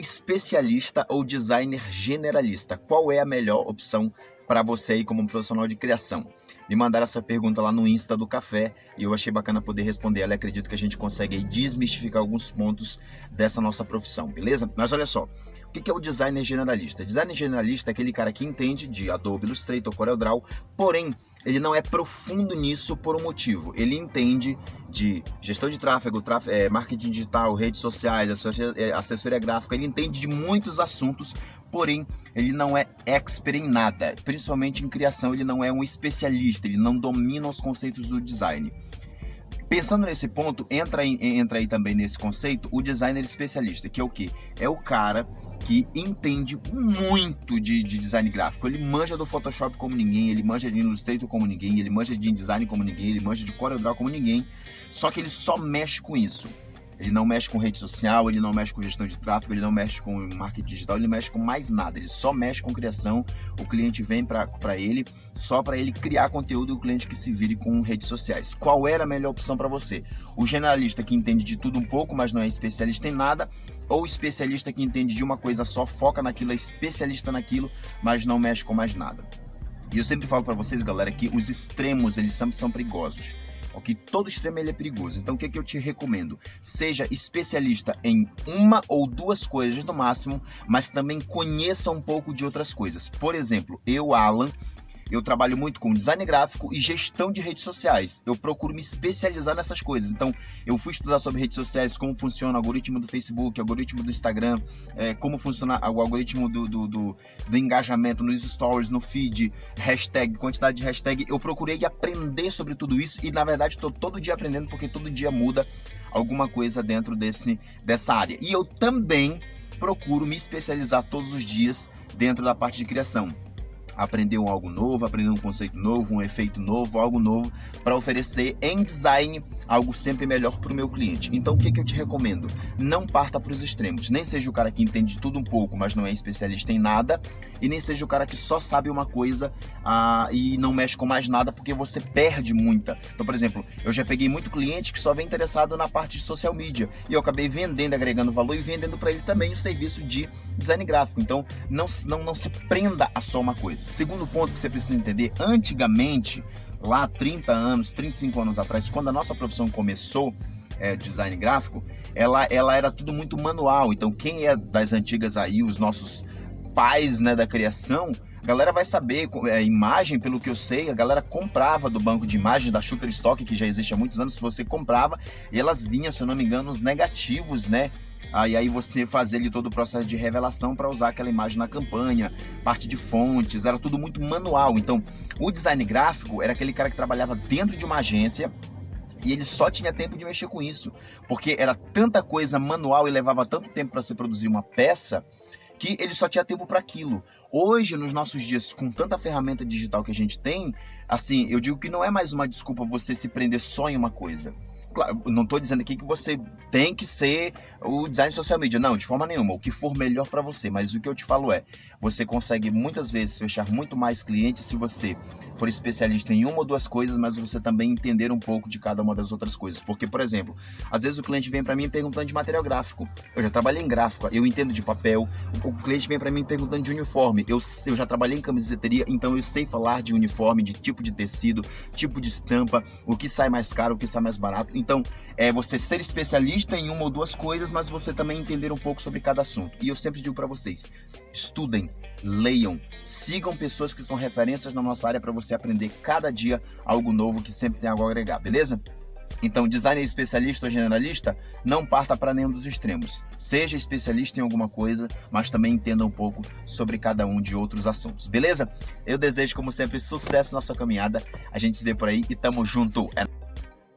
especialista ou designer generalista? Qual é a melhor opção para você aí como profissional de criação? Me mandaram essa pergunta lá no Insta do Café e eu achei bacana poder responder ela. Acredito que a gente consegue aí desmistificar alguns pontos dessa nossa profissão, beleza? Mas olha só, o que é o designer generalista? Designer generalista é aquele cara que entende de Adobe Illustrator, CorelDRAW, porém ele não é profundo nisso por um motivo. Ele entende de gestão de tráfego, marketing digital, redes sociais, assessoria gráfica, ele entende de muitos assuntos, porém ele não é expert em nada, principalmente em criação. Ele não é um especialista, ele não domina os conceitos do design. Pensando nesse ponto, entra aí também nesse conceito o designer especialista, que é o quê? É o cara que entende muito de design gráfico. Ele manja do Photoshop como ninguém, ele manja de Illustrator como ninguém, ele manja de InDesign como ninguém, ele manja de CorelDRAW como ninguém, só que ele só mexe com isso. Ele não mexe com rede social, ele não mexe com gestão de tráfego, ele não mexe com marketing digital, ele não mexe com mais nada. Ele só mexe com criação. O cliente vem para ele só para ele criar conteúdo e o cliente que se vire com redes sociais. Qual era a melhor opção para você? O generalista que entende de tudo um pouco, mas não é especialista em nada, ou o especialista que entende de uma coisa só, foca naquilo, é especialista naquilo, mas não mexe com mais nada. E eu sempre falo para vocês, galera, que os extremos, eles sempre são perigosos. Ok? Todo extremo ele é perigoso. Então o que é que eu te recomendo? Seja especialista em uma ou duas coisas no máximo, mas também conheça um pouco de outras coisas. Por exemplo, eu, Alan, eu trabalho muito com design gráfico e gestão de redes sociais. Eu procuro me especializar nessas coisas. Então, eu fui estudar sobre redes sociais, como funciona o algoritmo do Facebook, o algoritmo do Instagram, como funciona o algoritmo do engajamento nos stories, no feed, hashtag, quantidade de hashtag. Eu procurei aprender sobre tudo isso e, na verdade, estou todo dia aprendendo, porque todo dia muda alguma coisa dentro dessa área. E eu também procuro me especializar todos os dias dentro da parte de criação. Aprender algo novo, aprender um conceito novo, um efeito novo, algo novo para oferecer em design algo sempre melhor para o meu cliente. Então o que eu te recomendo? Não parta para os extremos, nem seja o cara que entende de tudo um pouco, mas não é especialista em nada, e nem seja o cara que só sabe uma coisa e não mexe com mais nada, porque você perde muita. Então, por exemplo, eu já peguei muito cliente que só vem interessado na parte de social media, e eu acabei vendendo, agregando valor e vendendo para ele também o serviço de design gráfico. Então não se prenda a só uma coisa. Segundo ponto que você precisa entender, antigamente, lá 30 anos, 35 anos atrás, quando a nossa profissão começou, design gráfico, ela era tudo muito manual. Então quem é das antigas aí, os nossos pais, né, da criação, a galera vai saber, imagem, pelo que eu sei, a galera comprava do banco de imagens da Shutterstock, que já existe há muitos anos. Se você comprava, e elas vinham, se eu não me engano, os negativos, né? E aí você fazia ali todo o processo de revelação para usar aquela imagem na campanha, parte de fontes, era tudo muito manual. Então, o design gráfico era aquele cara que trabalhava dentro de uma agência e ele só tinha tempo de mexer com isso, porque era tanta coisa manual e levava tanto tempo para se produzir uma peça, que ele só tinha tempo para aquilo. Hoje, nos nossos dias, com tanta ferramenta digital que a gente tem, assim, eu digo que não é mais uma desculpa você se prender só em uma coisa. Claro, não estou dizendo aqui que você tem que ser o design social media, não, de forma nenhuma, o que for melhor para você, mas o que eu te falo você consegue muitas vezes fechar muito mais clientes se você for especialista em uma ou duas coisas, mas você também entender um pouco de cada uma das outras coisas. Porque, por exemplo, às vezes o cliente vem para mim perguntando de material gráfico, eu já trabalhei em gráfico, eu entendo de papel. O cliente vem para mim perguntando de uniforme, eu já trabalhei em camiseteria, então eu sei falar de uniforme, de tipo de tecido, tipo de estampa, o que sai mais caro, o que sai mais barato. Então, é você ser especialista em uma ou duas coisas, mas você também entender um pouco sobre cada assunto. E eu sempre digo para vocês, estudem, leiam, sigam pessoas que são referências na nossa área para você aprender cada dia algo novo que sempre tem algo a agregar, beleza? Então, designer especialista ou generalista, não parta para nenhum dos extremos. Seja especialista em alguma coisa, mas também entenda um pouco sobre cada um de outros assuntos, beleza? Eu desejo, como sempre, sucesso na sua caminhada. A gente se vê por aí e tamo junto!